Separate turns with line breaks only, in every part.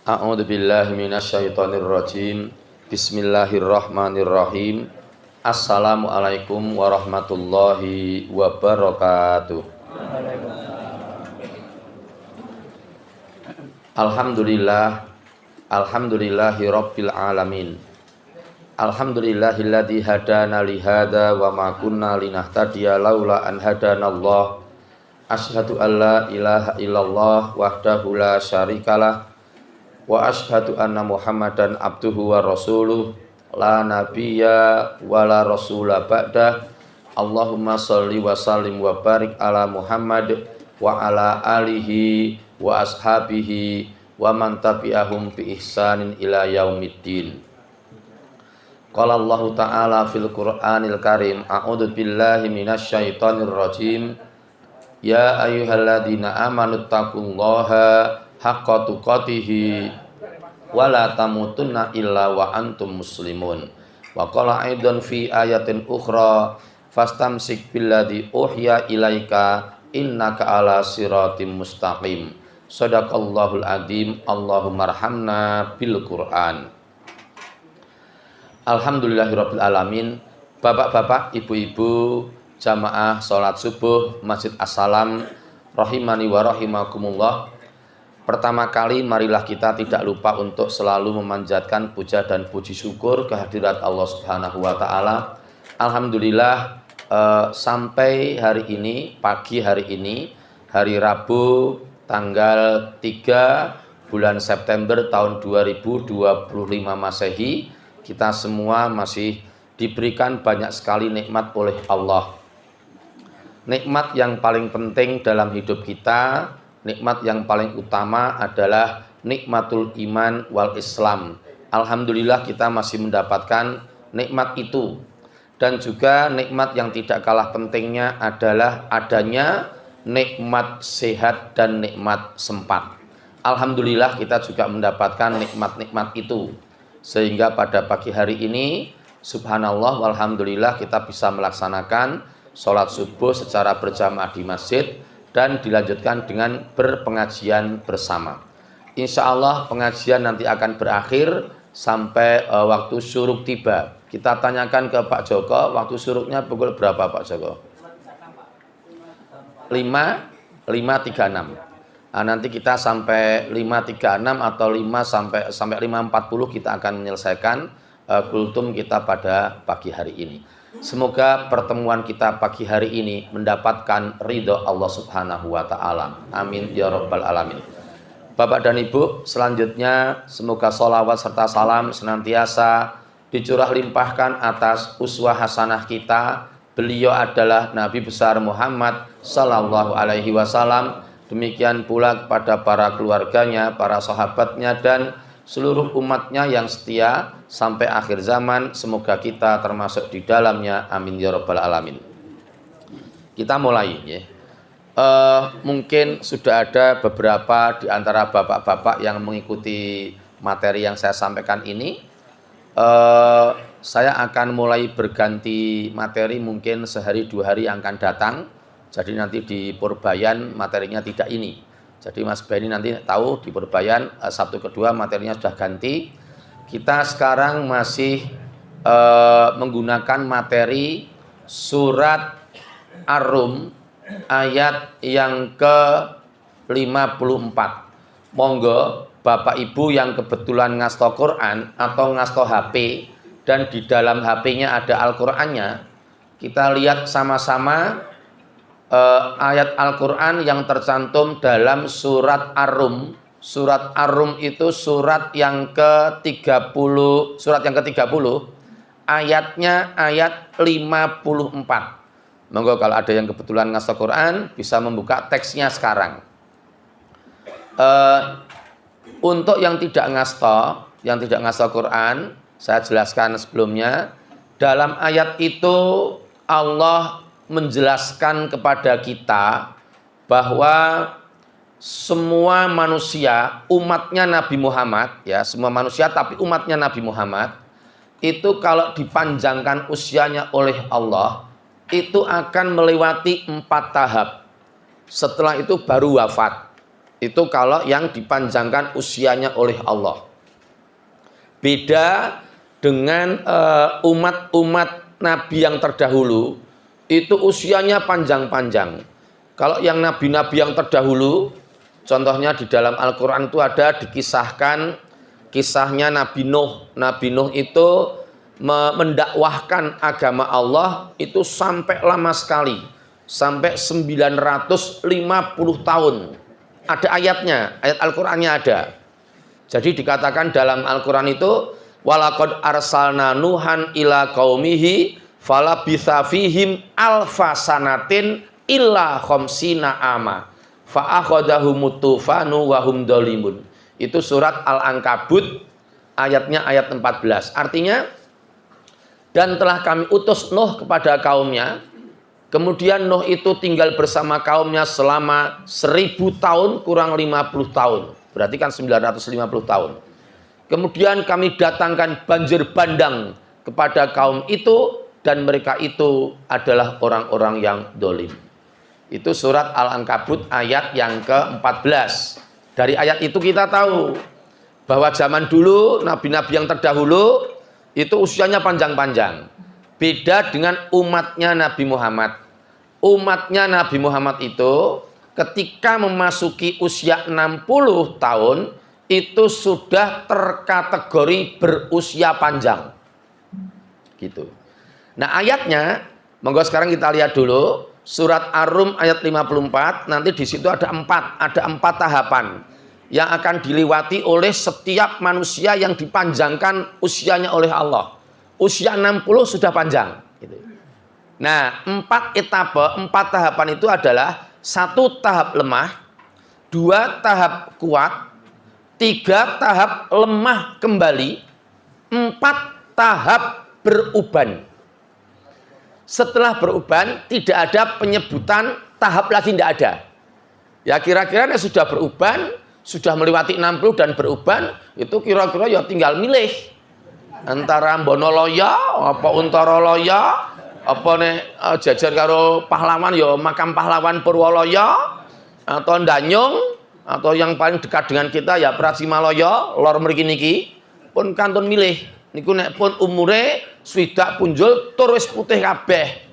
A'udzu billahi minasyaitonir rajim. Bismillahirrahmanirrahim. Assalamualaikum warahmatullahi wabarakatuh. Alhamdulillah. Alhamdulillahi rabbil alamin. Alhamdulillahilladzi hadana li hadza wa ma kunna linahtadiya laula an hadanallah. Asyhadu an la ilaha illallah wahdahu la syarikalah wa asyhadu anna Muhammadan abduhu wa rasuluh la nabiyya wa la rasula ba'dah. Allahumma shalli wa sallim wa barik ala Muhammad wa ala alihi wa ashabihi wa man tabi'ahum bi ihsanin ila yaumiddin. Qala Allah ta'ala fil Qur'anil Karim, a'udzu billahi minasyaitonir rajim. Ya ayyuhalladzina amanu taqullaha haqqa tuqatih wa la tamutunna illa wa antum muslimun. Wa qala aidan fi ayatin ukhra fastamsik billadzi uhya ilaika innaka ala siratim mustaqim. Shadaqallahul adzim. Allahumma arhamna bil Qur'an. Alhamdulillahirabbil alamin. Bapak-bapak, ibu-ibu, jamaah salat subuh Masjid As-Salam rahimani wa rahimakumullah. Pertama kali marilah kita tidak lupa untuk selalu memanjatkan puja dan puji syukur kehadirat Allah Subhanahu wa taala. Alhamdulillah sampai hari ini, pagi hari ini, hari Rabu tanggal 3 bulan September tahun 2025 Masehi, kita semua masih diberikan banyak sekali nikmat oleh Allah. Nikmat yang paling penting dalam hidup kita, nikmat yang paling utama adalah nikmatul iman wal Islam. Alhamdulillah kita masih mendapatkan nikmat itu. Dan juga nikmat yang tidak kalah pentingnya adalah adanya nikmat sehat dan nikmat sempat. Alhamdulillah kita juga mendapatkan nikmat-nikmat itu. Sehingga pada pagi hari ini, subhanallah walhamdulillah kita bisa melaksanakan sholat subuh secara berjamaah di masjid dan dilanjutkan dengan berpengajian bersama. Insya Allah pengajian nanti akan berakhir sampai waktu syuruk tiba. Kita tanyakan ke Pak Joko, waktu syuruknya pukul berapa Pak Joko? 5.36. Nah, nanti kita sampai 5.36 atau 5 sampai 5.40 kita akan menyelesaikan kultum kita pada pagi hari ini. Semoga pertemuan kita pagi hari ini mendapatkan ridho Allah Subhanahu wa taala. Amin ya rabbal alamin. Bapak dan Ibu, selanjutnya semoga sholawat serta salam senantiasa dicurah limpahkan atas uswah hasanah kita. Beliau adalah Nabi besar Muhammad sallallahu alaihi wasallam. Demikian pula kepada para keluarganya, para sahabatnya dan seluruh umatnya yang setia sampai akhir zaman. Semoga kita termasuk di dalamnya. Amin ya rabbal alamin. Kita mulai ya. Mungkin sudah ada beberapa di antara bapak-bapak yang mengikuti materi yang saya sampaikan ini. Saya akan mulai berganti materi mungkin sehari 2 hari yang akan datang. Jadi nanti di Purbayan materinya tidak ini. Jadi Mas Beni nanti tahu di Purbayan Sabtu kedua materinya sudah ganti. Kita sekarang masih menggunakan materi surat Ar-Rum ayat yang ke-54. Monggo Bapak Ibu yang kebetulan ngasto Quran atau ngasto HP dan di dalam HP-nya ada Al-Qur'annya, kita lihat sama-sama ayat Al-Quran yang tercantum dalam surat Ar-Rum. Surat Ar-Rum itu surat yang ke-30, ayatnya ayat 54. Monggo kalau ada yang kebetulan ngasto Quran bisa membuka teksnya sekarang. Untuk yang tidak ngasto Quran, saya jelaskan sebelumnya. Dalam ayat itu Allah menjelaskan kepada kita bahwa semua manusia, umatnya Nabi Muhammad, ya semua manusia tapi umatnya Nabi Muhammad itu kalau dipanjangkan usianya oleh Allah itu akan melewati 4 tahap. Setelah itu baru wafat. Itu kalau yang dipanjangkan usianya oleh Allah. Beda dengan umat-umat Nabi yang terdahulu, itu usianya panjang-panjang. Kalau yang nabi-nabi yang terdahulu, contohnya di dalam Al-Quran itu ada dikisahkan kisahnya Nabi Nuh. Nabi Nuh itu mendakwahkan agama Allah itu sampai lama sekali, sampai 950 tahun. Ada ayatnya, ayat Al-Qur'annya ada. Jadi dikatakan dalam Al-Qur'an itu, walaqad arsalna nuhan ila qaumihi falabitha fihim alfasanatin illa khamsina ama fa akhadahumut tufanu wa hum dzalimun. Itu surat Al-Ankabut ayatnya ayat 14. Artinya, dan telah kami utus Nuh kepada kaumnya, kemudian Nuh itu tinggal bersama kaumnya selama 1000 tahun kurang 50 tahun. Berarti kan 950 tahun. Kemudian kami datangkan banjir bandang kepada kaum itu, dan mereka itu adalah orang-orang yang dolim. Itu surat Al-Ankabut ayat yang ke-14. Dari ayat itu kita tahu bahwa zaman dulu nabi-nabi yang terdahulu itu usianya panjang-panjang. Beda dengan umatnya Nabi Muhammad. Umatnya Nabi Muhammad itu ketika memasuki usia 60 tahun itu sudah terkategori berusia panjang. Gitu. Nah, ayatnya, monggo sekarang kita lihat dulu surat Ar-Rum ayat 54. Nanti di situ ada empat tahapan yang akan dilewati oleh setiap manusia yang dipanjangkan usianya oleh Allah. Usia 60 sudah panjang. Gitu. Nah, 4 tahapan itu adalah 1 tahap lemah, 2 tahap kuat, 3 tahap lemah kembali, 4 tahap beruban. Setelah beruban tidak ada penyebutan tahap lagi, tidak ada. Ya kira-kira sudah beruban, sudah melewati 60 dan beruban, itu kira-kira ya tinggal milih antara Mbonoloya apa Untaroloya apa nek jajar karo pahlawan ya makam pahlawan Purwoloya atau Ndanyung, atau yang paling dekat dengan kita ya Prasimaloya lor mriki niki pun kantun milih niku nek pun umure swidak punjul tur wis putih kabeh.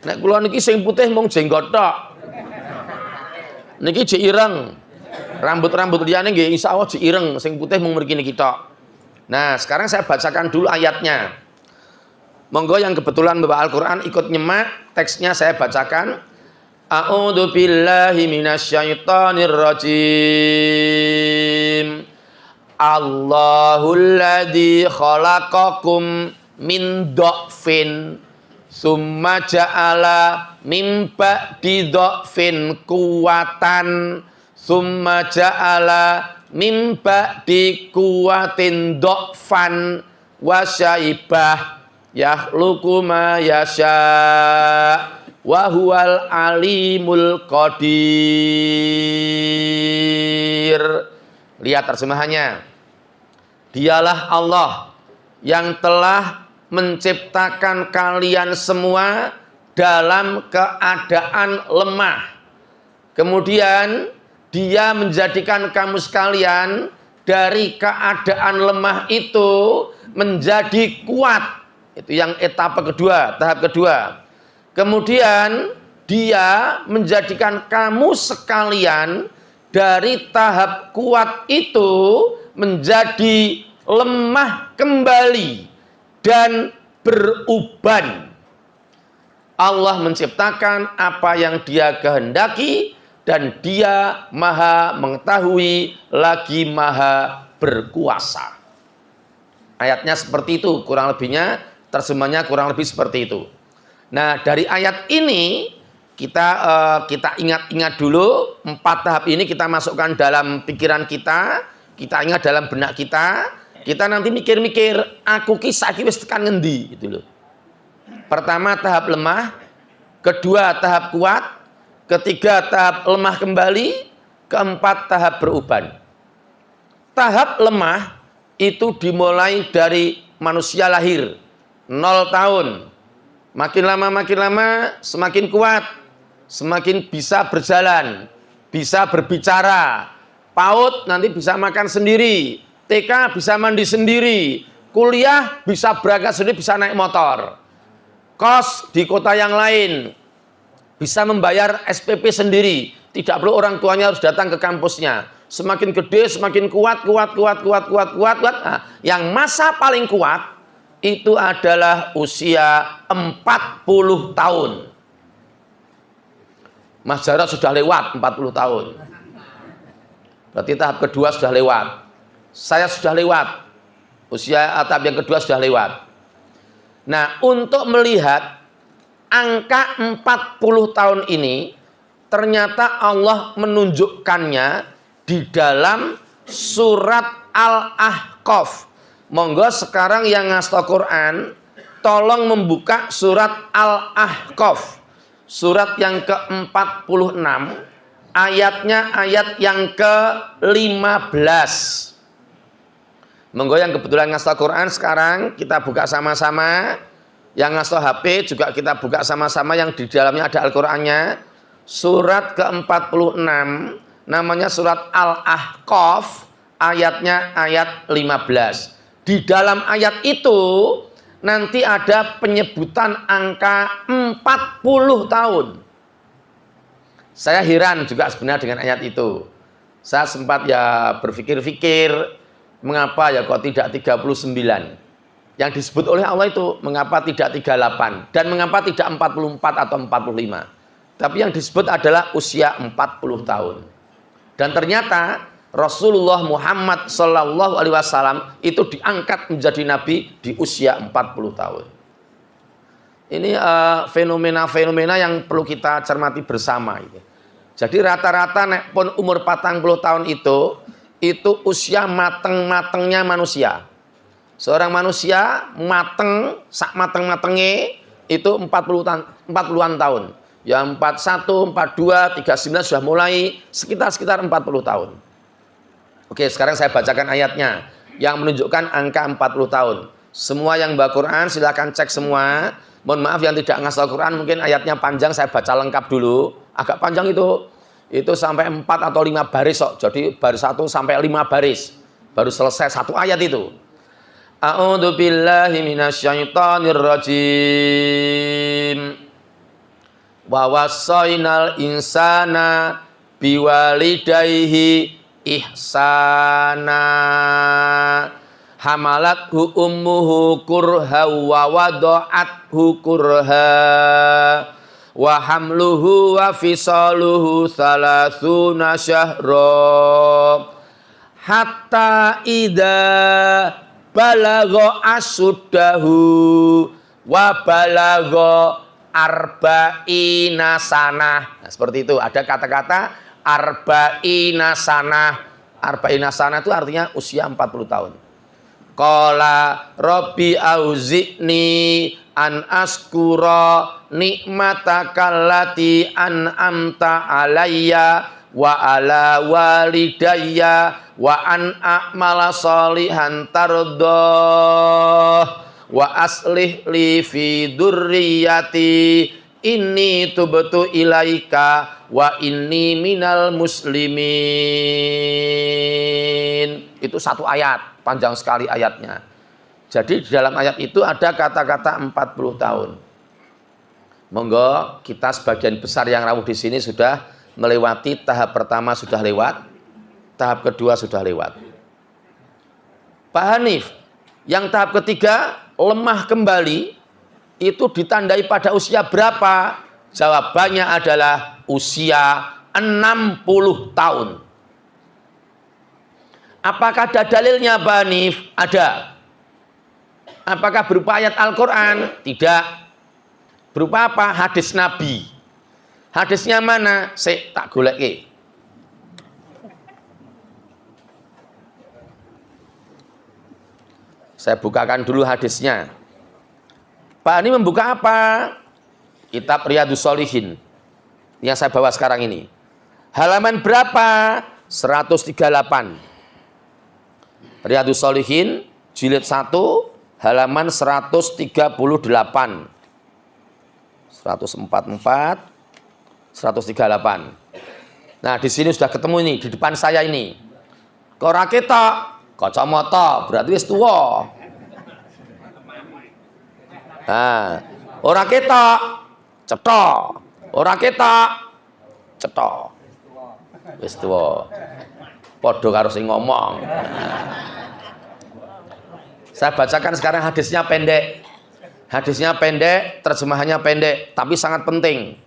Nek kula niki sing putih mung jenggot tok. Niki jek ireng. Rambut-rambut liyane nggih insyaallah jek ireng, sing putih mung mriki niki tok. Nah, sekarang saya bacakan dulu ayatnya. Monggo yang kebetulan bawa Al-Qur'an ikut nyemak, teksnya saya bacakan. A'udzu billahi minasyaitonir rajim. Allahul ladzi khalaqakum min dha'fin summa ja'ala min ba'di dha'fin quwwatan summa ja'ala min ba'di quwwatin dha'fan wa syaibah yakhluqu ma yasha wa huwal alimul qadir. Lihat terjemahannya. Dialah Allah yang telah menciptakan kalian semua dalam keadaan lemah. Kemudian Dia menjadikan kamu sekalian dari keadaan lemah itu menjadi kuat. Itu yang etapa kedua, tahap kedua. Kemudian Dia menjadikan kamu sekalian dari tahap kuat itu menjadi lemah kembali dan beruban. Allah menciptakan apa yang Dia kehendaki dan Dia maha mengetahui lagi maha berkuasa. Ayatnya seperti itu, kurang lebihnya terjemahnya kurang lebih seperti itu. Nah, dari ayat ini kita ingat-ingat dulu 4 tahap ini, kita masukkan dalam pikiran kita ingat dalam benak kita nanti mikir-mikir aku ki saiki wis tekan ngendi gitu loh. Pertama tahap lemah, kedua tahap kuat, ketiga tahap lemah kembali, keempat tahap beruban. Tahap lemah itu dimulai dari manusia lahir 0 tahun. Makin lama semakin kuat, semakin bisa berjalan. bisa berbicara, PAUD nanti bisa makan sendiri, TK bisa mandi sendiri, kuliah bisa berangkat sendiri, bisa naik motor, kos di kota yang lain, bisa membayar SPP sendiri, tidak perlu orang tuanya harus datang ke kampusnya. Semakin gede, semakin kuat. Nah, yang masa paling kuat itu adalah usia 40 tahun. Mas Jarod sudah lewat 40 tahun. Berarti tahap kedua sudah lewat. Saya sudah lewat. Usia tahap yang kedua sudah lewat. Nah, untuk melihat angka 40 tahun ini, ternyata Allah menunjukkannya di dalam surat Al-Ahqaf. Monggo sekarang yang ngasih Quran, tolong membuka surat Al-Ahqaf. Surat yang ke-46, ayatnya ayat yang ke-15. Monggo yang kebetulan ngasih Quran sekarang kita buka sama-sama. Yang ngasih HP juga kita buka sama-sama, yang di dalamnya ada Al-Qur'annya. Surat ke-46 namanya surat Al-Ahqaf, ayatnya ayat 15. Di dalam ayat itu nanti ada penyebutan angka 40 tahun. Saya heran juga sebenarnya dengan ayat itu. Saya sempat ya berpikir-pikir, mengapa ya kok tidak 39? Yang disebut oleh Allah itu mengapa tidak 38 dan mengapa tidak 44 atau 45? Tapi yang disebut adalah usia 40 tahun. Dan ternyata Rasulullah Muhammad Sallallahu Alaihi Wasallam itu diangkat menjadi nabi di usia 40 tahun. Ini fenomena-fenomena yang perlu kita cermati bersama. Jadi rata-rata nek pun umur 40 tahun itu usia mateng-matengnya manusia. Seorang manusia mateng, sak mateng-matenge itu 40-an tahun. Ya 41, 42, 39 sudah mulai sekitar 40 tahun. Oke, sekarang saya bacakan ayatnya yang menunjukkan angka 40 tahun. Semua yang baca Quran silakan cek semua. Mohon maaf yang tidak ngasal Quran, mungkin ayatnya panjang, saya baca lengkap dulu. Agak panjang itu sampai 4 atau 5 baris kok. Jadi baris 1 sampai 5 baris. Baru selesai satu ayat itu. A'udzu billahi minasyaitonir rajim. Wa wassaynal insana biwalidayhi ihsana. Hamalathu ummuhu kurha wa wada'athu kurha wa hamluhu wa fisaluhu 30 syahra hatta idza balagha asuddahu wa balagha arba'ina sanah. Nah, seperti itu. Ada kata-kata arba'ina sanah. Arba'ina sanah itu artinya usia 40 tahun. Qala rabbi auzi'ni an askura nikmatakallati an'amta alayya wa ala walidayya wa an a'mala sholihan tardah wa aslih li fi dzurriyyati inni tubtu ilaika wa inni minal muslimin. Itu satu ayat, panjang sekali ayatnya. Jadi di dalam ayat itu ada kata-kata 40 tahun. Monggo kita sebagian besar yang rawuh di sini sudah melewati tahap pertama, sudah lewat, tahap kedua sudah lewat. Pak Hanif, yang tahap ketiga lemah kembali itu ditandai pada usia berapa? Jawabannya adalah usia 60 tahun. Apakah ada dalilnya Pak Hanif? Ada. Apakah berupa ayat Al-Quran? Tidak. Berupa apa? Hadis Nabi. Hadisnya mana? Saya tak goleki. Saya bukakan dulu hadisnya. Pak ini membuka apa? Kitab Riyadhus Shalihin yang saya bawa sekarang ini. Halaman berapa? 138. Riyadhus Shalihin jilid 1 halaman 138. 144 138. Nah, di sini sudah ketemu ini, di depan saya ini. Ora ketok, kacamata, berarti wis tuwa. Nah, ora ketok, cetha. Ora ketok, cetha. Wis tuwa. Padha karo sing ngomong. Saya bacakan sekarang hadisnya pendek. Hadisnya pendek, terjemahannya pendek, tapi sangat penting.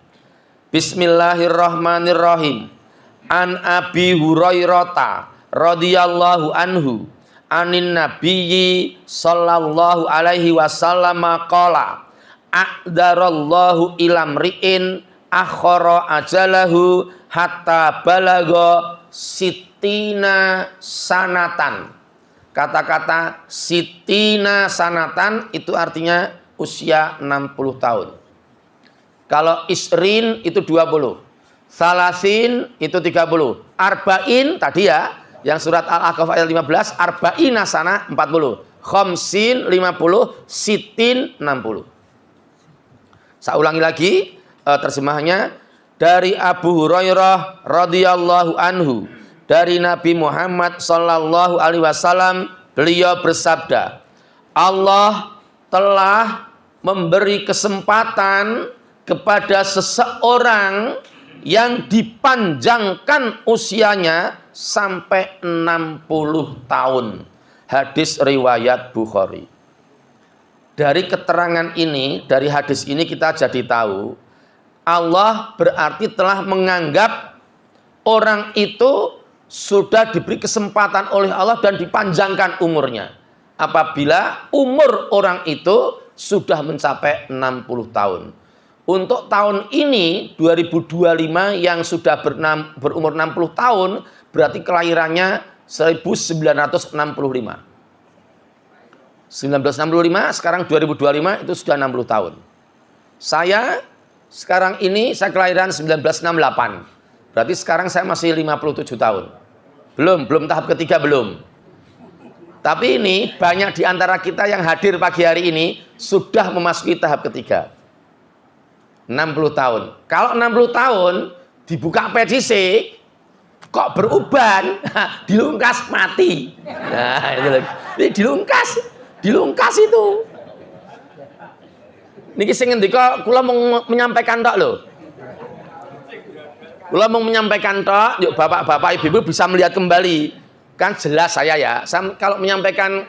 Bismillahirrahmanirrahim. An Abi Hurairah radhiyallahu anhu anin nabiyyi sallallahu alaihi wasallam qala a'darallahu ilam ri'in akhara ajalahu hatta balaga sitina sanatan. Kata-kata sitina sanatan itu artinya usia 60 tahun. Kalau isrin itu 20, salasin itu 30, arba'in tadi ya, yang surat Al-Ahqaf ayat 15, arba'ina sana 40, khamsin 50, sitin 60. Saya ulangi lagi terjemahnya. Dari Abu Hurairah radhiyallahu anhu, dari Nabi Muhammad sallallahu alaihi wasallam, beliau bersabda, Allah telah memberi kesempatan kepada seseorang yang dipanjangkan usianya sampai 60 tahun. Hadis riwayat Bukhari. Dari keterangan ini, dari hadis ini kita jadi tahu, Allah berarti telah menganggap orang itu sudah diberi kesempatan oleh Allah dan dipanjangkan umurnya. Apabila umur orang itu sudah mencapai 60 tahun. Untuk tahun ini 2025 yang sudah berumur 60 tahun berarti kelahirannya 1965. 1965 sekarang 2025 itu sudah 60 tahun. Saya sekarang ini saya kelahiran 1968. Berarti sekarang saya masih 57 tahun. Belum tahap ketiga belum. Tapi ini banyak di antara kita yang hadir pagi hari ini sudah memasuki tahap ketiga. 60 tahun. Kalau 60 tahun dibuka pedisi kok beruban, dilungkas mati. Nah, itu lagi. Ini dilungkas itu. Niki sing ngendika kula mau menyampaikan tok lho. Kula mau menyampaikan tok, yuk bapak-bapak ibu-ibu bisa melihat kembali. Kan jelas saya ya. Kalau menyampaikan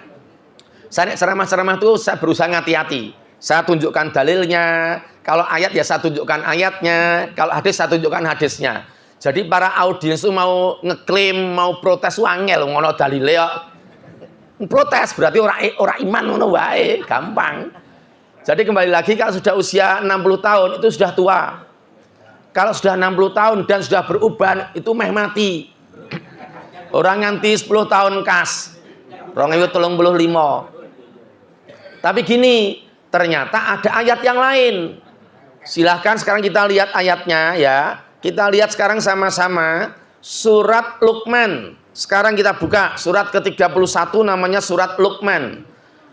saya ceramah-ceramah itu saya berusaha hati-hati. Saya tunjukkan dalilnya. Kalau ayat ya saya tunjukkan ayatnya. Kalau hadis saya tunjukkan hadisnya. Jadi para audiens itu mau ngeklaim, mau protes wangel ngono dalile kok. Protes berarti ora iman ngono wae, gampang. Jadi kembali lagi kalau sudah usia 60 tahun itu sudah tua. Kalau sudah 60 tahun dan sudah beruban itu meh mati. Orang nganti 10 tahun kas. 2035. Tapi gini, ternyata ada ayat yang lain. Silahkan sekarang kita lihat ayatnya ya. Kita lihat sekarang sama-sama surat Luqman. Sekarang kita buka surat ke-31 namanya surat Luqman.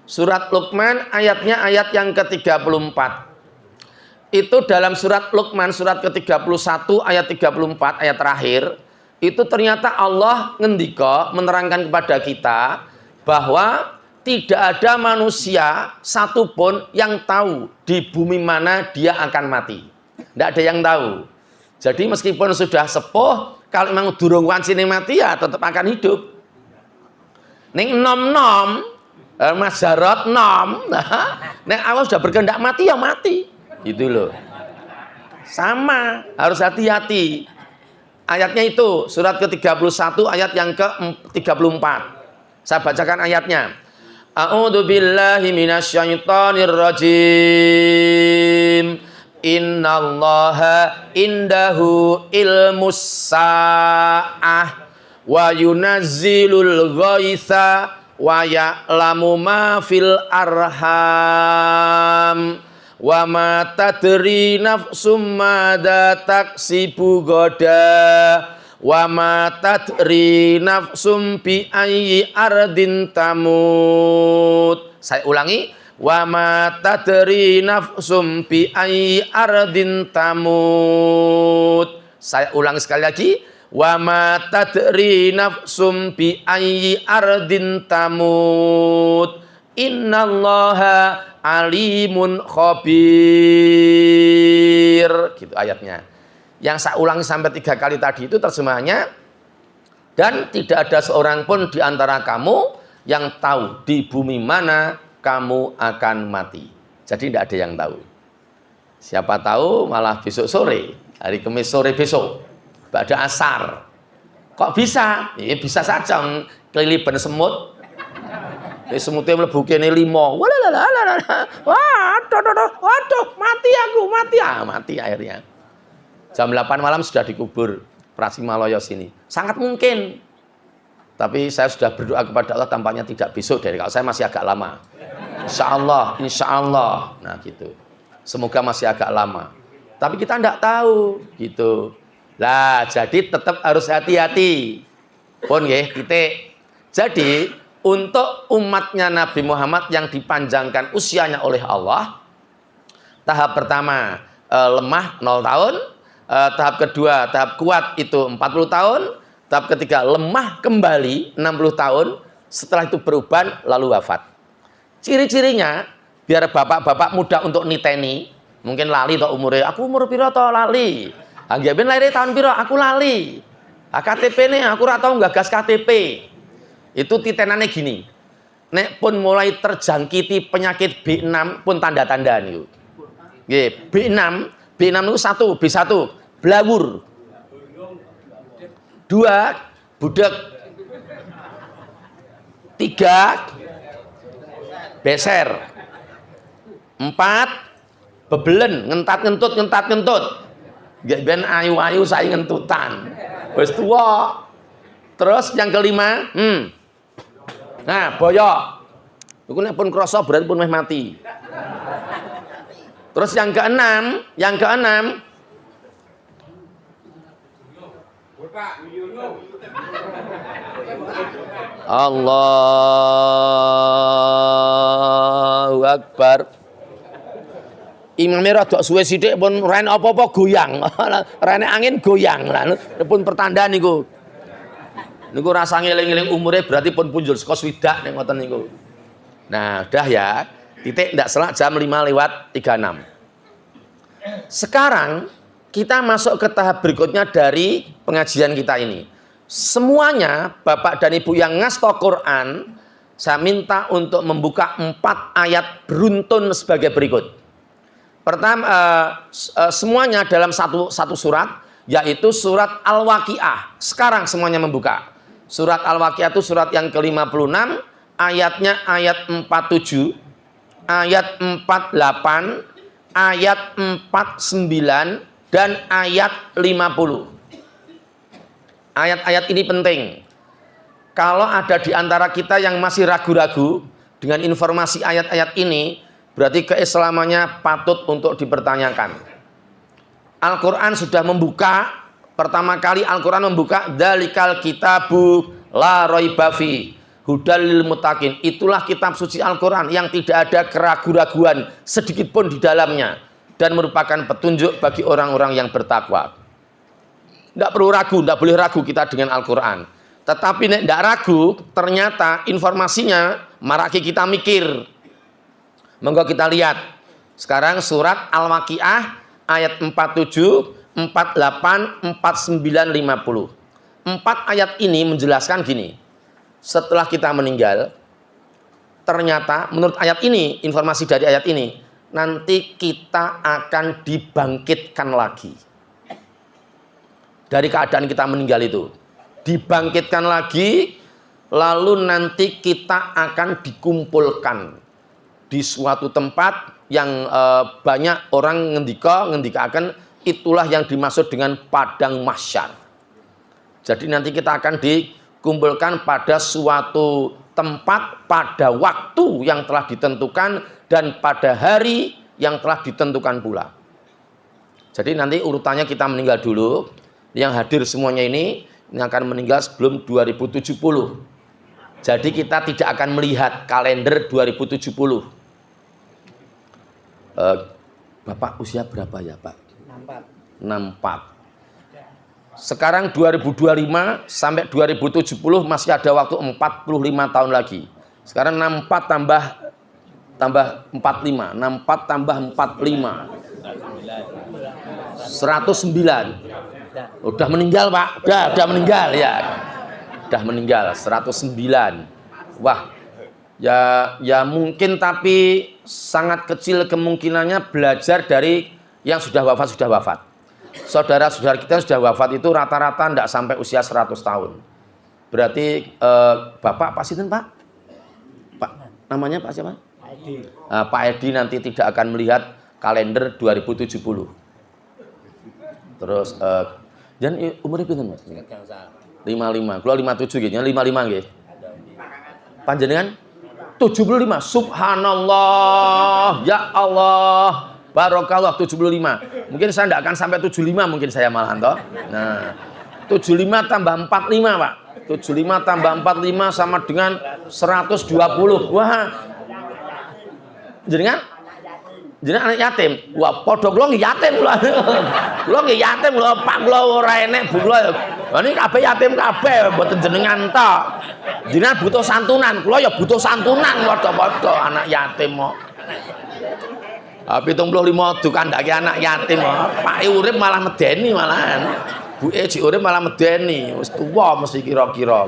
Surat Luqman ayatnya ayat yang ke-34. Itu dalam surat Luqman surat ke-31 ayat 34 ayat terakhir. Itu ternyata Allah ngendika menerangkan kepada kita bahwa tidak ada manusia satupun yang tahu di bumi mana dia akan mati. Tidak ada yang tahu. Jadi meskipun sudah sepuh, kalau memang durung wancine mati ya tetap akan hidup. Ning nom-nom, Mas Jarot nom, nek Allah sudah berkehendak mati ya mati. Gitu loh. Sama, harus hati-hati. Ayatnya itu surat ke-31 ayat yang ke-34. Saya bacakan ayatnya. A'udzu billahi minasyaitonir rajim. Innallaha indahu ilmus sa'ah wa yunazzilul ghaitsa wa ya'lamu ma fil arham wa ma tadri nafsum madza taksibu gada wa ma tadri nafsum bi ayyi ardin tamut. Saya ulangi, wa ma tadri nafsum bi ayyi ardin tamut. Saya ulangi sekali lagi, Wa ma tadri nafsum bi ayyi ardin tamut. Innallaha alimun khabir. Gitu ayatnya. Yang saya ulangi sampai 3 kali tadi itu terjemahannya, dan tidak ada seorang pun di antara kamu yang tahu di bumi mana kamu akan mati. Jadi tidak ada yang tahu. Siapa tahu malah besok sore, hari Kamis sore besok, pada asar. Kok bisa? Ya bisa saja, kelilipan semut. Semutnya mlebu kene 5. Waduh, mati akhirnya. Jam 8 malam sudah dikubur Prasimaloyo sini. Sangat mungkin. Tapi saya sudah berdoa kepada Allah, tampaknya tidak besok dari kalau saya masih agak lama. Insya Allah. Nah gitu. Semoga masih agak lama. Tapi kita tidak tahu gitu. Lah jadi tetap harus hati-hati. Pun nggih, titik. Jadi untuk umatnya Nabi Muhammad yang dipanjangkan usianya oleh Allah, tahap pertama lemah 0 tahun. Tahap kedua, tahap kuat itu 40 tahun. Tahap ketiga, lemah kembali 60 tahun. Setelah itu berubah lalu wafat. Ciri-cirinya, biar bapak-bapak muda untuk niteni. Mungkin lali toh umurnya. Aku umur piro toh lali. Anggapen lahir tahun piro, aku lali. KTP nih, aku ora tau nggagas KTP. Itu titenannya gini. Nek pun mulai terjangkiti penyakit B6 pun tanda-tanda niku. Nggih, B6 itu 1, B1 blawur. 2 budek. 3 beser. 4 bebelen, ngentat-ngentut. Nggak ben ayu-ayu saya ngentutan. Wis tua. Terus yang kelima, nah, boyok. Iku nek pun krasa berarti pun meh mati. Terus yang keenam, Allahu Akbar. Imamnya rada suwe sithik pun rene apa-apa goyang. Rene angin goyang. Lah pun pertanda niku. Niku rasa ngeling-eling umure berarti pun punjul saka swidak nek ngoten niku. Nah, udah ya. Titik ndak salah jam 5:36. Sekarang kita masuk ke tahap berikutnya dari pengajian kita ini. Semuanya Bapak dan Ibu yang ngasto Quran, saya minta untuk membuka 4 ayat beruntun sebagai berikut. Pertama, semuanya dalam satu surat, yaitu surat Al-Waqiah. Sekarang semuanya membuka. Surat Al-Waqiah itu surat yang ke-56, ayatnya ayat 47, ayat 48, ayat 49, dan ayat 50. Ayat-ayat ini penting. Kalau ada di antara kita yang masih ragu-ragu dengan informasi ayat-ayat ini, berarti keislamannya patut untuk dipertanyakan. Al-Quran sudah membuka, pertama kali Al-Quran membuka Dzalikal kitabu la raiba fi hudal lil muttaqin. Itulah kitab suci Al-Quran yang tidak ada keraguan-raguan sedikit pun di dalamnya dan merupakan petunjuk bagi orang-orang yang bertakwa. Tidak perlu ragu, tidak boleh ragu kita dengan Al-Quran. Tetapi nek tidak ragu, ternyata informasinya maraki kita mikir. Monggo kita lihat. Sekarang surat Al-Waqiah ayat 47, 48, 49, 50. 4 ayat ini menjelaskan gini. Setelah kita meninggal, ternyata menurut ayat ini, informasi dari ayat ini, nanti kita akan dibangkitkan lagi. Dari keadaan kita meninggal itu. Dibangkitkan lagi, lalu nanti kita akan dikumpulkan di suatu tempat yang banyak orang ngendikakan itulah yang dimaksud dengan padang mahsyar. Jadi nanti kita akan dikumpulkan pada suatu tempat pada waktu yang telah ditentukan dan pada hari yang telah ditentukan pula. Jadi nanti urutannya kita meninggal dulu. Yang hadir semuanya ini akan meninggal sebelum 2070. Jadi kita tidak akan melihat kalender 2070. Bapak usia berapa ya Pak? 64. Sekarang 2025 sampai 2070 masih ada waktu 45 tahun lagi. Sekarang 64 tambah 45, 64 tambah 45. 109. Udah meninggal, Pak. Udah meninggal ya. Udah meninggal 109. Wah. Ya mungkin, tapi sangat kecil kemungkinannya belajar dari yang sudah wafat. Saudara-saudara kita yang sudah wafat itu rata-rata tidak sampai usia 100 tahun. Berarti Bapak Pak Sinten, Pak? Pak namanya Pak siapa? Pak Edi. Pak Edi nanti tidak akan melihat kalender 2070. Terus dan umurnya pinten, Mas? 55. Kula 57 nggih, 55 nggih. Panjenengan 75. Subhanallah. Ya Allah. Barokallah 75. Mungkin saya tidak akan sampai 75 mungkin saya malahan toh. Nah, 75 tambah 45, Pak. 75 tambah 45 sama dengan 120. Wah. Jenengan anak yatim. Wah, padha kula nggih yatim kula. Kula nggih yatim kula, Pak kula ora enek, Bu kula. Lah niki kabeh yatim kabeh, mboten jenengan tok. Jenengan butuh santunan, kula ya butuh santunan padha-padha anak yatim kok. 75 dukandake anak yatim kok. Pake urip malah medeni malahan. Buke jek urip malah medeni. Wis tuwa mesti kira-kira.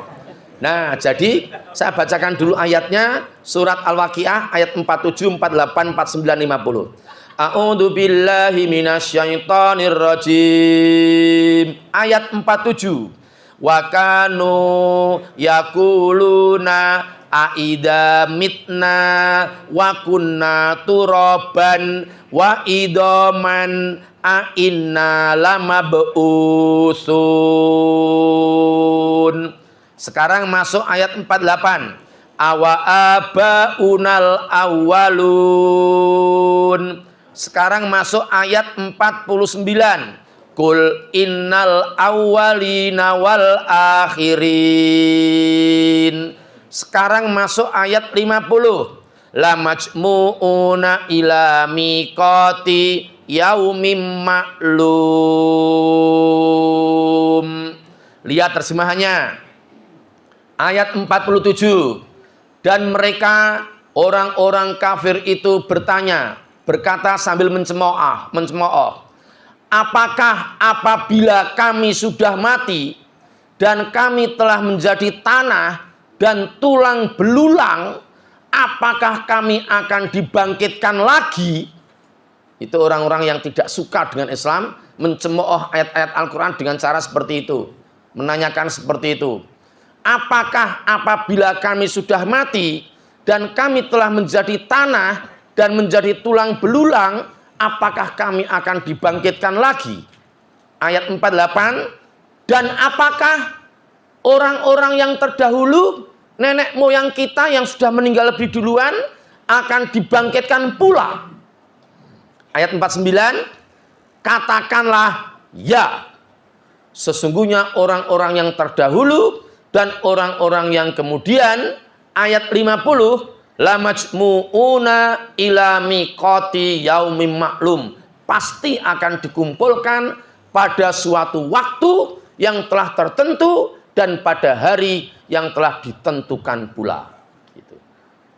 Nah, jadi saya bacakan dulu ayatnya, surat Al-Waqiah ayat 47, 48, 49, 50. A'udzu billahi minasyaitonir rajim. Ayat 47. Wa kanu yaquluna aida mitna wa kunna turaban wa idaman a inna lamab'usun. Sekarang masuk ayat 48. Awa abaunal awwalun. Sekarang masuk ayat 49. Kul innal awwalina wal akhirin. Sekarang masuk ayat 50. La majmu'una ila miqati yaumim ma'lum. Lihat terjemahannya. Ayat 47. Dan mereka orang-orang kafir itu berkata sambil mencemooh, apakah apabila kami sudah mati dan kami telah menjadi tanah dan tulang belulang, apakah kami akan dibangkitkan lagi? Itu orang-orang yang tidak suka dengan Islam mencemooh ayat-ayat Al-Quran dengan cara seperti itu, menanyakan seperti itu. Apakah apabila kami sudah mati dan kami telah menjadi tanah dan menjadi tulang belulang, apakah kami akan dibangkitkan lagi? Ayat 48. Dan apakah orang-orang yang terdahulu, nenek moyang kita yang sudah meninggal lebih duluan, akan dibangkitkan pula? Ayat 49. Katakanlah ya, sesungguhnya orang-orang yang terdahulu dan orang-orang yang kemudian. Ayat 50. La majmu'una ila miqati yaumim ma'lum. Pasti akan dikumpulkan pada suatu waktu yang telah tertentu dan pada hari yang telah ditentukan pula. Gitu.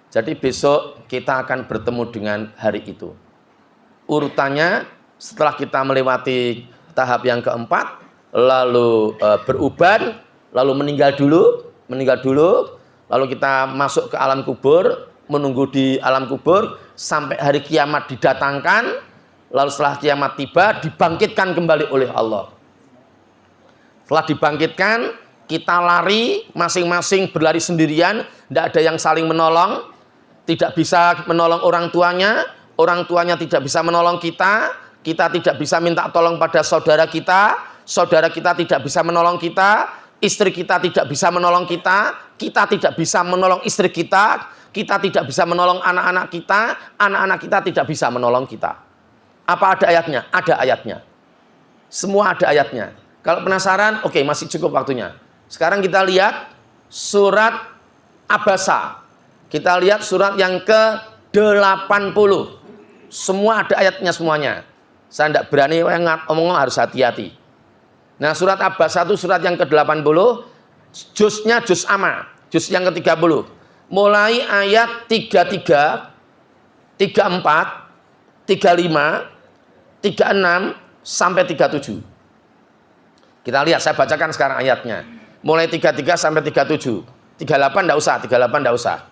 Jadi besok kita akan bertemu dengan hari itu. Urutannya setelah kita melewati tahap yang keempat, lalu beruban, lalu meninggal dulu, lalu kita masuk ke alam kubur, menunggu di alam kubur sampai hari kiamat didatangkan, lalu setelah kiamat tiba dibangkitkan kembali oleh Allah. Setelah dibangkitkan, kita lari masing-masing, berlari sendirian, tidak ada yang saling menolong, tidak bisa menolong orang tuanya tidak bisa menolong kita tidak bisa minta tolong pada saudara kita tidak bisa menolong kita, istri kita tidak bisa menolong kita tidak bisa menolong istri kita tidak bisa menolong anak-anak kita tidak bisa menolong kita. Apa ada ayatnya? Ada ayatnya. Semua ada ayatnya. Kalau penasaran, oke, masih cukup waktunya. Sekarang kita lihat surat Abasa. Kita lihat surat yang ke-80. Semua ada ayatnya semuanya. Saya tidak berani ngomong, harus hati-hati. Nah, surat Abasa itu surat yang ke-80, juznya juz amma, juz yang ke-30. Mulai ayat 33, 34, 35, 36 sampai 37. Kita lihat, saya bacakan sekarang ayatnya. Mulai 33 sampai 37. 38 enggak usah, 38 enggak usah.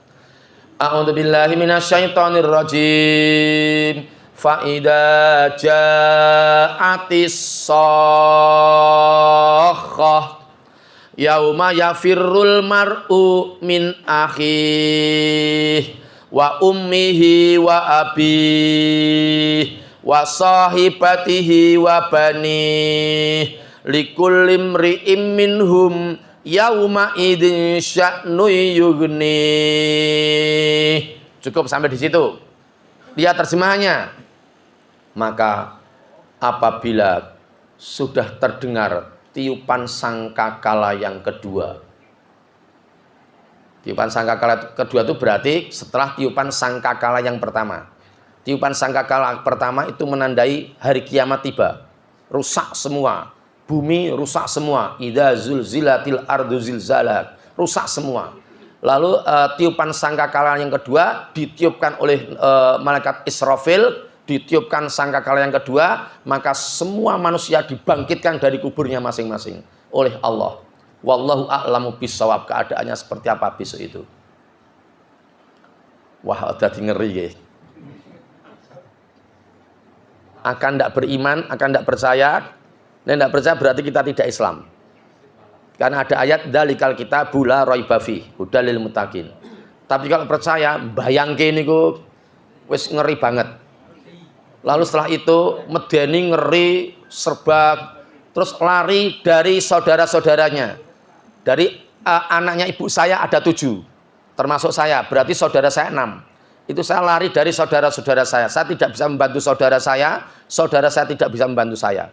A'udzubillahi minasyaitonirrajim. Fa idza ja'atis shakhah yauma yafirrul mar'u min akhihi wa ummihi wa abihi wa sahibatihi wa banihi likulli imri'im minhum yauma idzin sya'nu yughni. Cukup sampai di situ. Lihat terjemahannya. Maka apabila sudah terdengar tiupan sangkakala yang kedua. Tiupan sangkakala kedua itu berarti setelah tiupan sangkakala yang pertama. Tiupan sangkakala pertama itu menandai hari kiamat tiba. Rusak semua. Bumi rusak semua. Idza zulzilatil ardu zilzalah. Rusak semua. Lalu tiupan sangkakala yang kedua ditiupkan oleh malaikat Israfil. Ditiupkan sangkakala yang kedua, maka semua manusia dibangkitkan dari kuburnya masing-masing oleh Allah. Wallahu a'lamu bissawab. Keadaannya seperti apa besok itu? Wah, udah ngeri ya. Akan tidak beriman, akan tidak percaya. Dan tidak percaya berarti kita tidak Islam. Karena ada ayat dalikal kitabu la raiba fi hudal lil muttaqin. Tapi kalau percaya, bayangke niku wis ngeri banget. Lalu setelah itu medeni ngeri serba, terus lari dari saudara-saudaranya. Dari anaknya ibu saya ada 7, termasuk saya, berarti saudara saya 6. Itu saya lari dari saudara-saudara saya. Saya tidak bisa membantu saudara saya tidak bisa membantu saya.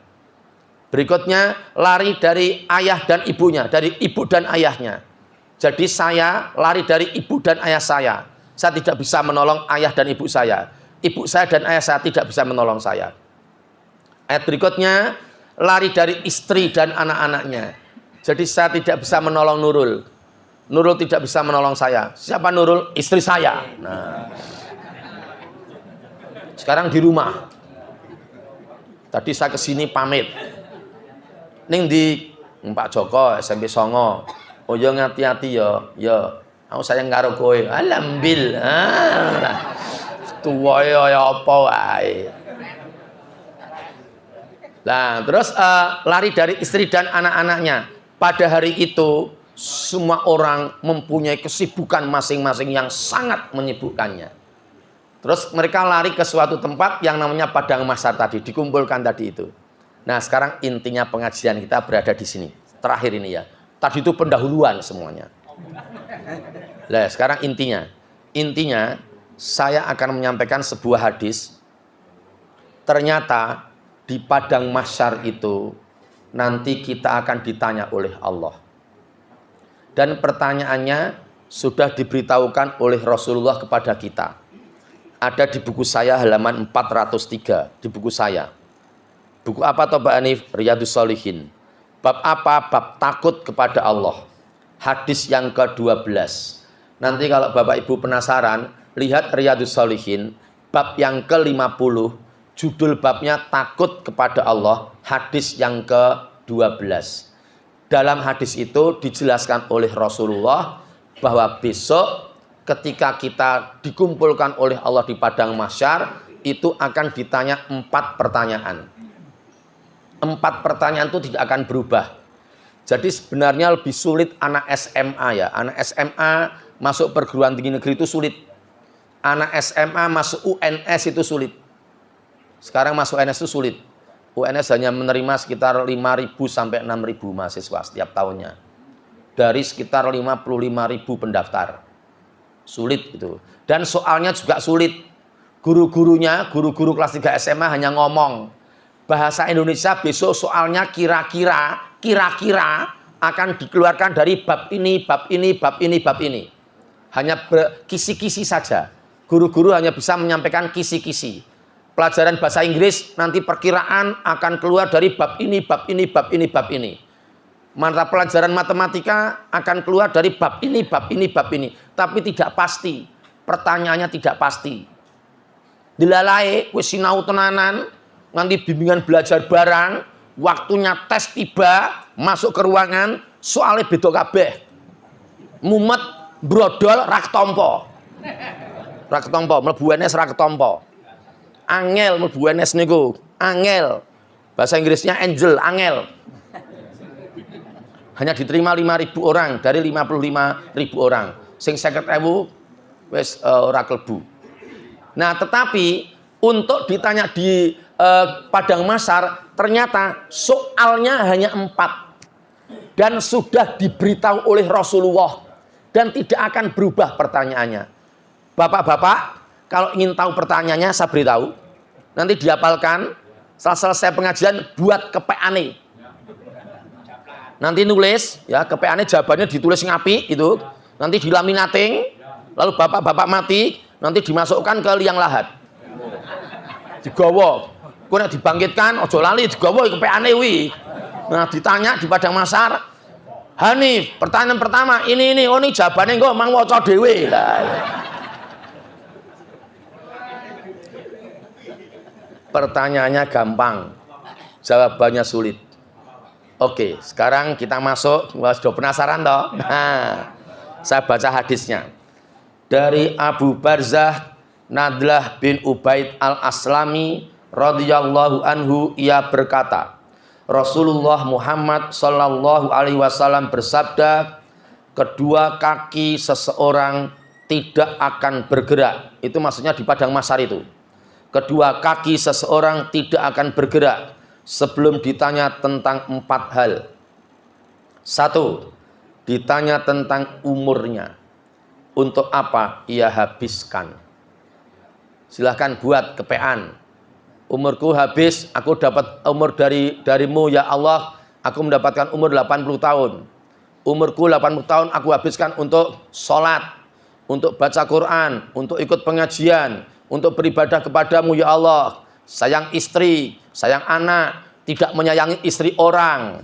Berikutnya lari dari ayah dan ibunya, dari ibu dan ayahnya. Jadi saya lari dari ibu dan ayah saya. Saya tidak bisa menolong ayah dan ibu saya. Ibu saya dan ayah saya tidak bisa menolong saya. Ayat berikutnya, lari dari istri dan anak-anaknya. Jadi saya tidak bisa menolong Nurul. Nurul tidak bisa menolong saya. Siapa Nurul? Istri saya. Nah, sekarang di rumah. Tadi saya kesini pamit. Ning di Pak Joko SMP Songo. Oh ya ngati-hati ya. Ya, aku sayang karo kowe. Alhamdulillah. Tuwa ya apa wae. Nah, terus lari dari istri dan anak-anaknya. Pada hari itu semua orang mempunyai kesibukan masing-masing yang sangat menyibukkannya. Terus mereka lari ke suatu tempat yang namanya padang mahsyar tadi, dikumpulkan tadi itu. Nah, sekarang intinya pengajian kita berada di sini. Terakhir ini ya. Tadi itu pendahuluan semuanya. Nah, sekarang intinya saya akan menyampaikan sebuah hadis. Ternyata di padang mahsyar itu nanti kita akan ditanya oleh Allah. Dan pertanyaannya sudah diberitahukan oleh Rasulullah kepada kita. Ada di buku saya halaman 403, di buku saya. Buku apa toh Pak Hanif? Riyadhus Shalihin. Bab apa? Bab takut kepada Allah. Hadis yang ke-12. Nanti kalau Bapak Ibu penasaran, lihat Riyadhus Shalihin, bab yang ke-50, judul babnya takut kepada Allah, hadis yang ke-12. Dalam hadis itu dijelaskan oleh Rasulullah bahwa besok ketika kita dikumpulkan oleh Allah di padang mahsyar, itu akan ditanya 4 pertanyaan. 4 pertanyaan itu tidak akan berubah. Jadi sebenarnya lebih sulit anak SMA ya. Anak SMA masuk perguruan tinggi negeri itu sulit. Anak SMA masuk UNS itu sulit. Sekarang masuk UNS itu sulit. UNS hanya menerima sekitar 5.000 sampai 6.000 mahasiswa setiap tahunnya. Dari sekitar 55.000 pendaftar. Sulit itu. Dan soalnya juga sulit. Guru-gurunya, guru-guru kelas 3 SMA hanya ngomong. Bahasa Indonesia besok soalnya kira-kira akan dikeluarkan dari bab ini, bab ini, bab ini, bab ini. Hanya kisi-kisi saja. Guru-guru hanya bisa menyampaikan kisi-kisi. pelajaran bahasa Inggris nanti perkiraan akan keluar dari bab ini, bab ini, bab ini, bab ini. Mata pelajaran matematika akan keluar dari bab ini, bab ini, bab ini. Tapi tidak pasti. Pertanyaannya tidak pasti. Dilalai, wis sinau tenanan, nanti bimbingan belajar barang, waktunya tes tiba, masuk ke ruangan, soalnya beda kabeh. Mumet, brodol, rak tompo. Rak tompo, mlebu NS rak tompo. Angel mlebu NS niku, angel. Bahasa Inggrisnya angel, angel. Hanya diterima 5.000 orang dari 55.000 orang. Sing 50.000 wis ora klebu. Nah, tetapi untuk ditanya di Padang Mahsyar, ternyata soalnya hanya 4 dan sudah diberitahu oleh Rasulullah dan tidak akan berubah pertanyaannya. Bapak-bapak, kalau ingin tahu pertanyaannya saya beritahu. Nanti dihafalkan, setelah selesai pengajian buat kepeane. Nanti nulis ya, kepeane jawabannya ditulis ngapi itu, nanti dilaminating, lalu bapak-bapak mati, nanti dimasukkan ke liang lahat. Digawa. Ku nek dibangkitkan aja lali digawa kepeane wi. Nah, ditanya di Padang Mahsyar, Hanif, pertanyaan pertama, ini, oh ini jawabannya kok mang waca dhewe. Pertanyaannya gampang, jawabannya sulit. Oke, sekarang kita masuk. Wah, sudah penasaran toh? Nah, saya baca hadisnya. Dari Abu Barzah Nadlah bin Ubaid al-Aslami radhiyallahu anhu, ia berkata, Rasulullah Muhammad sallallahu alaihi wasallam bersabda, kedua kaki seseorang tidak akan bergerak. Itu maksudnya di Padang Mahsyar itu. Kedua kaki seseorang tidak akan bergerak sebelum ditanya tentang 4 hal. 1. Ditanya tentang umurnya. Untuk apa ia habiskan? Silahkan buat kepean. Umurku habis, aku dapat umur darimu ya Allah, aku mendapatkan umur 80 tahun. Umurku 80 tahun aku habiskan untuk sholat, untuk baca Quran, untuk ikut pengajian, untuk beribadah kepadamu ya Allah. Sayang istri, sayang anak, tidak menyayangi istri orang.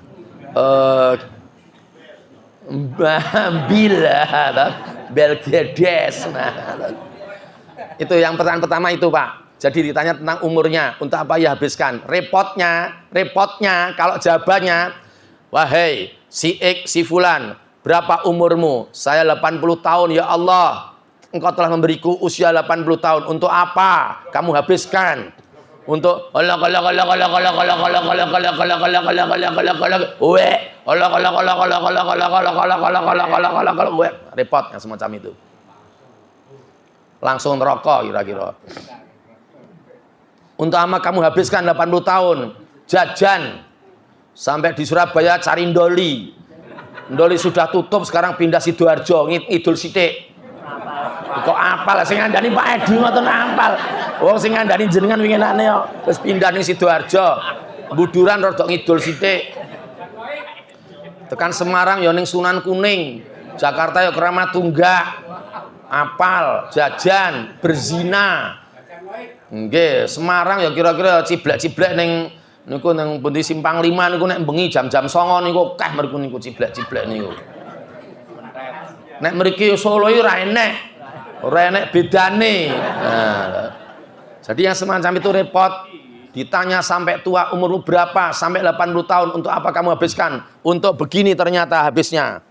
Belgedes. Itu yang pertanyaan pertama itu, Pak. Jadi ditanya tentang umurnya, untuk apa ia habiskan. Repotnya kalau jawabannya, wahai si X, si Fulan, berapa umurmu? Saya 80 tahun ya Allah. Engkau telah memberiku usia 80 tahun. Untuk apa kamu habiskan? Untuk repot yang semacam itu. Langsung rokok kira-kira. Untuk apa kamu habiskan 80 tahun? Jajan. Sampai di Surabaya cari ndoli. Ndoli sudah tutup, sekarang pindah Sidoarjo, ngidul sithik. Kok apal sing ngandani Pak Edi ngoten apal. Wong sing ngandani jenengan winginane kok wis pindah ning Sidoarjo. Buduran rada ngidul sithik. Tekan Semarang ya ning Sunan Kuning. Jakarta ya Kramat Tunggak. Apal, jajan, berzina. Nggih, Semarang ya kira-kira ciblek-ciblek ning niku ning pundi Simpang 5 niku nek bengi jam-jam 09.00 niku akeh mriku niku ciblek-ciblek niku. Nek mriki Solo iki ora enek bedane. Nah, jadi yang semacam itu repot. Ditanya sampai tua umurmu berapa? Sampai 80 tahun. Untuk apa kamu habiskan? Untuk begini ternyata habisnya.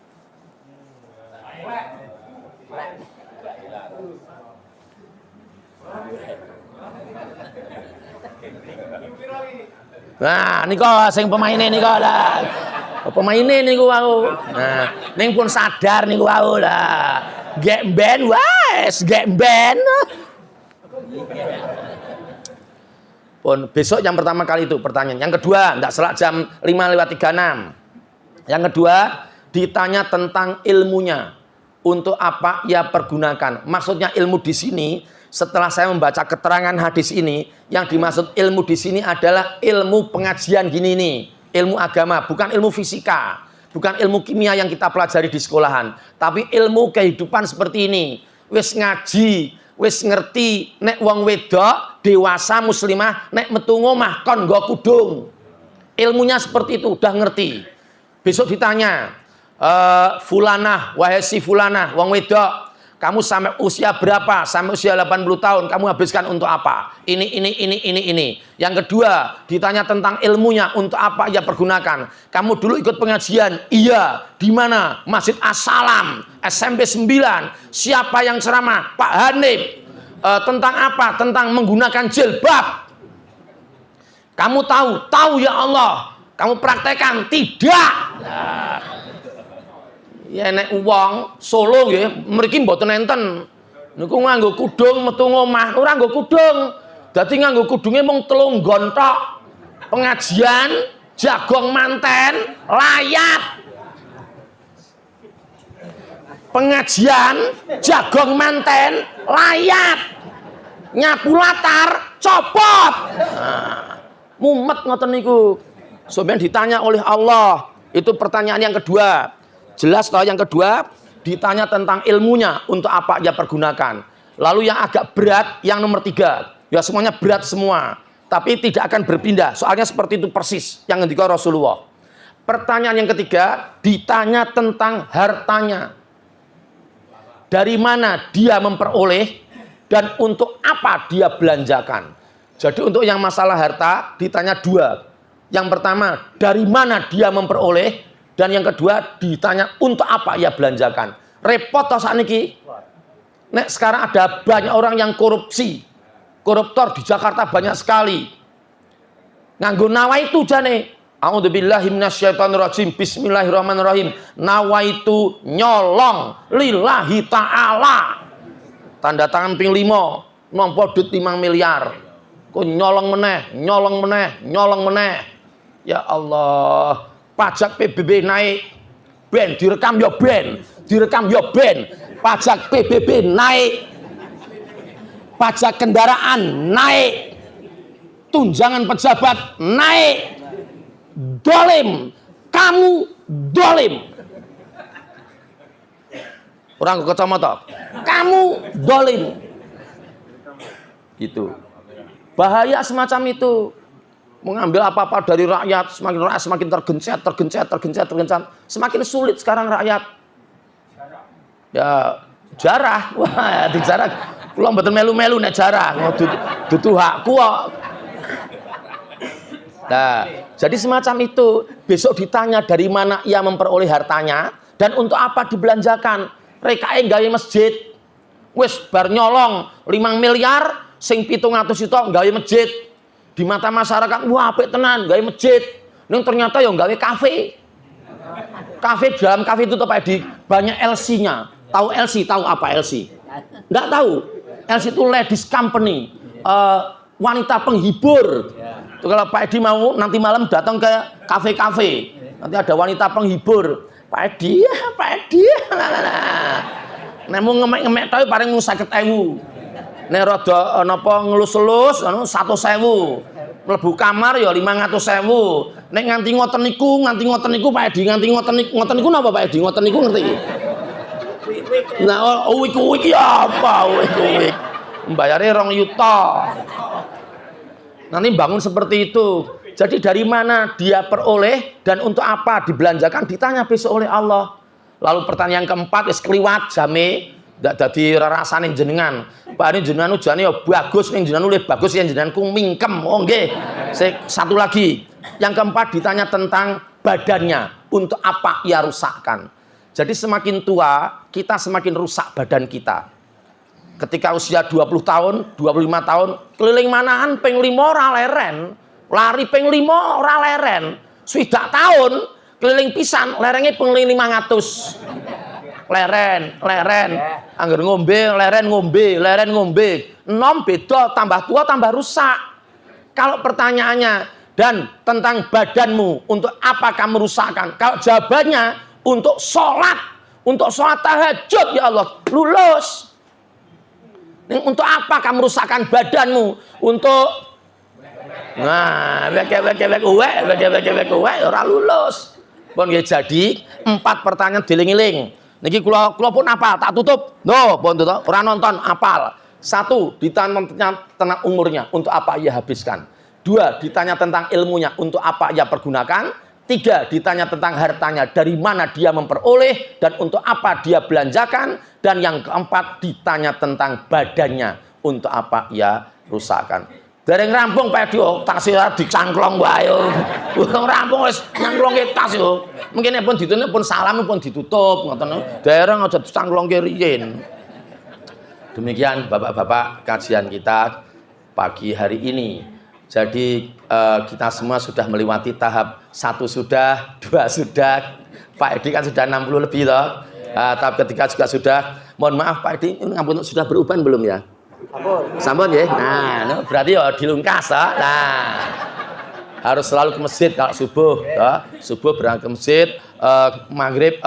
Nah, niku sing pemaine niku lah. Pemaine niku wau. Nah, ning pun sadar niku wau lah. Gek ben wes, gek ben. Pun besok yang pertama kali itu pertanyaan. Yang kedua, enggak selak jam 5:36. Yang kedua, ditanya tentang ilmunya. Untuk apa ia pergunakan? Maksudnya ilmu di sini, setelah saya membaca keterangan hadis ini, yang dimaksud ilmu di sini adalah ilmu pengajian gini nih, ilmu agama, bukan ilmu fisika, bukan ilmu kimia yang kita pelajari di sekolahan, tapi ilmu kehidupan seperti ini. Wis ngaji, wis ngerti nek wong wedok dewasa muslimah nek metu ngomah kon nggo kudung. Ilmunya seperti itu, udah ngerti. Besok ditanya, fulanah, wahai si fulanah, wong wedok, kamu sampai usia berapa? Sampai usia 80 tahun, kamu habiskan untuk apa? Ini. Yang kedua, ditanya tentang ilmunya, untuk apa ia pergunakan? Kamu dulu ikut pengajian? Iya. Di mana? Masjid As-Salam, SMP 9. Siapa yang ceramah? Pak Hanif. Tentang apa? Tentang menggunakan jilbab. Kamu tahu? Tahu ya Allah. Kamu praktekkan? Tidak. Nah. Ya nek wong Solo nggih mriki mboten enten. Niku nganggo kudung metu ngomah, ora nganggo kudung. Dadi nganggo kudunge mung 3 nggon tok. Pengajian, jagong manten, layat. Pengajian, jagong manten, layat. Nyapu latar, copot. Nah, mumet ngoten niku. Sampeyan ditanya oleh Allah. Itu pertanyaan yang kedua. Jelas toh yang kedua ditanya tentang ilmunya untuk apa ia pergunakan. Lalu yang agak berat yang nomor 3. Ya semuanya berat semua. Tapi tidak akan berpindah. Soalnya seperti itu persis yang ngendika Rasulullah. Pertanyaan yang ketiga ditanya tentang hartanya. Dari mana dia memperoleh dan untuk apa dia belanjakan. Jadi untuk yang masalah harta ditanya 2. Yang pertama, dari mana dia memperoleh, dan yang kedua ditanya untuk apa ia belanjakan. Repot toh sakniki. Nek sekarang ada banyak orang yang korupsi. Koruptor di Jakarta banyak sekali. Nganggo nawaitu jane. A'udzubillahi minasyaitonirrajim. Bismillahirrahmanirrahim. Nawaitu nyolong lillahi ta'ala. Tanda tangan ping 5. Nampa duit 5 miliar. Kok nyolong meneh. Ya Allah, pajak PBB naik, ben direkam ya ben, pajak PBB naik, pajak kendaraan naik, tunjangan pejabat naik, dolim, kamu dolim. Orang ke kacamata, kamu dolim. Itu bahaya semacam itu. Mengambil apa-apa dari rakyat, semakin tergencet. Semakin sulit sekarang rakyat. Ya, jarah. Wah, dijarah. Kula mboten melu-melu nek jarah. Dudu hakku kok. Nah, jadi semacam itu. Besok ditanya dari mana ia memperoleh hartanya dan untuk apa dibelanjakan. Rekae gawe masjid. Wis bar nyolong 5 miliar, sing 700 juta gawe masjid. Di mata masyarakat, wah apik tenan, gawe masjid. Ning ternyata ya gawe kafe. Dalam kafe itu Pak Edi, banyak LC-nya. Tahu LC? Tahu apa LC? Enggak tahu. LC itu ladies company. Wanita penghibur. Itu kalau Pak Edi mau nanti malam datang ke kafe-kafe. Nanti ada wanita penghibur. Pak Edi. Nek mau ngemek-ngemek tapi paling mung 50.000. Nek rada napa ngelus-elus 100.000. Mlebu kamar ya 500.000. Nek nganti ngoten niku Pak Edi, nganti ngoten niku napa Pak Edi? Ngoten niku ngerti? Nah, wik ya apa wik. Mbayare 2 juta. Nanti bangun seperti itu. Jadi dari mana dia peroleh dan untuk apa dibelanjakan ditanya besok oleh Allah. Lalu pertanyaan keempat wis kliwat jame. Ndak dadi rasane jenengan. Pak ini jenengan ujane ya bagus ning jenengan luwih bagus yen jenenganku mingkem. Oh nggih. Satu lagi. Yang keempat ditanya tentang badannya. Untuk apa ia rusakkan. Jadi semakin tua, kita semakin rusak badan kita. Ketika usia 20 tahun, 25 tahun, keliling manahan ping 5 ora leren. Lari ping 5 ora leren. Swidak tahun, keliling pisan, lerenge ping 500. Leren. Angger ngombe, leren ngombe. Enom beda, tambah tua tambah rusak. Kalau pertanyaannya dan tentang badanmu, untuk apa kamu rusakkan? Kalau jawabannya untuk sholat tahajud, ya Allah, lulus. Untuk apa kamu rusakkan badanmu? Untuk ora lulus. Pun jadi 4 pertanyaan dieling-eling. Niki kula pun apal, tak tutup. No, pun tutup. Ora nonton, apal. 1, ditanya tentang umurnya, untuk apa ia habiskan. 2, ditanya tentang ilmunya, untuk apa ia pergunakan. 3, ditanya tentang hartanya, dari mana dia memperoleh dan untuk apa dia belanjakan. Dan yang keempat, ditanya tentang badannya, untuk apa ia rusakkan. Dereng rampung Pak Edi, tas dicangklong wae. Wong rampung wis nyangklongke tas yo. Mungkin pun ditutup pun salam pun ditutup ngoten. Dereng aja dicangklongke riyin. Demikian Bapak-bapak kajian kita pagi hari ini. Jadi kita semua sudah melewati tahap 1 sudah, 2 sudah. Pak Edi kan sudah 60 lebih toh. Tahap ketiga juga sudah. Mohon maaf Pak Edi, ngampun sudah beruban belum ya? Sampun ya. Nah, berarti ya dilungkas toh. Nah, harus selalu ke masjid kalau subuh toh. Subuh berangkat ke masjid, maghrib,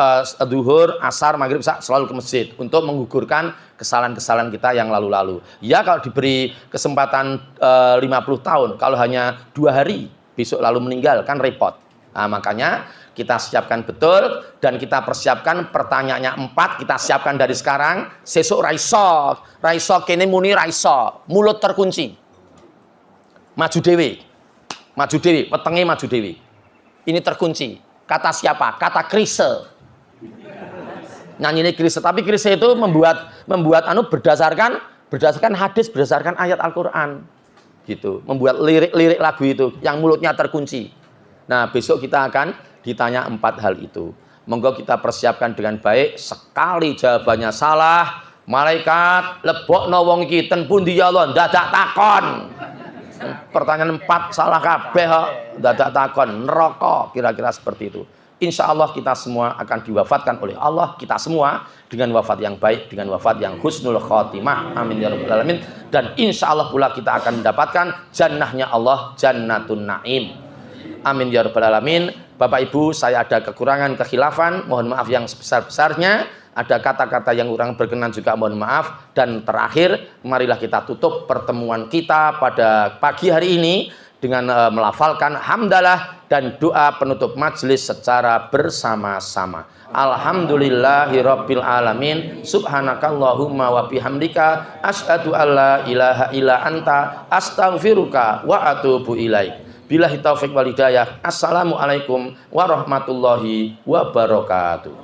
duhur, asar, maghrib selalu ke masjid untuk menggugurkan kesalahan-kesalahan kita yang lalu-lalu. Ya kalau diberi kesempatan 50 tahun, kalau hanya 2 hari besok lalu meninggal kan repot. Nah, makanya kita siapkan betul dan kita persiapkan pertanyaannya 4 kita siapkan dari sekarang. Sesuk raiso kene muni raiso, mulut terkunci. Maju dewi, wetenge maju dewi. Ini terkunci. Kata siapa? Kata Krisye. Nyanyi Krisye, tapi Krisye itu membuat berdasarkan hadis, berdasarkan ayat Al-Qur'an. Gitu. Membuat lirik-lirik lagu itu yang mulutnya terkunci. Nah, besok kita akan ditanya 4 hal itu. Monggo kita persiapkan dengan baik. Sekali jawabannya salah, malaikat lebokno wong iki ten pundi ya Allah, dadak takon. Pertanyaan 4 salah kabeh kok, dadak takon neraka, kira-kira seperti itu. Insya Allah kita semua akan diwafatkan oleh Allah, kita semua dengan wafat yang baik, dengan wafat yang husnul khotimah. Amin ya rabbal alamin. Dan insya Allah pula kita akan mendapatkan jannahnya Allah, jannatun naim. Amin ya rabbal alamin. Bapak Ibu, saya ada kekurangan, kekhilafan, mohon maaf yang sebesar-besarnya. Ada kata-kata yang kurang berkenan juga mohon maaf. Dan terakhir, marilah kita tutup pertemuan kita pada pagi hari ini dengan melafalkan hamdalah dan doa penutup majelis secara bersama-sama. Alhamdulillahirabbil alamin. Subhanakallahumma wa bihamdika asyhadu alla ilaha illa anta astaghfiruka wa atubu ilaik. Billahi taufiq wal hidayah. Assalamualaikum warahmatullahi wabarakatuh.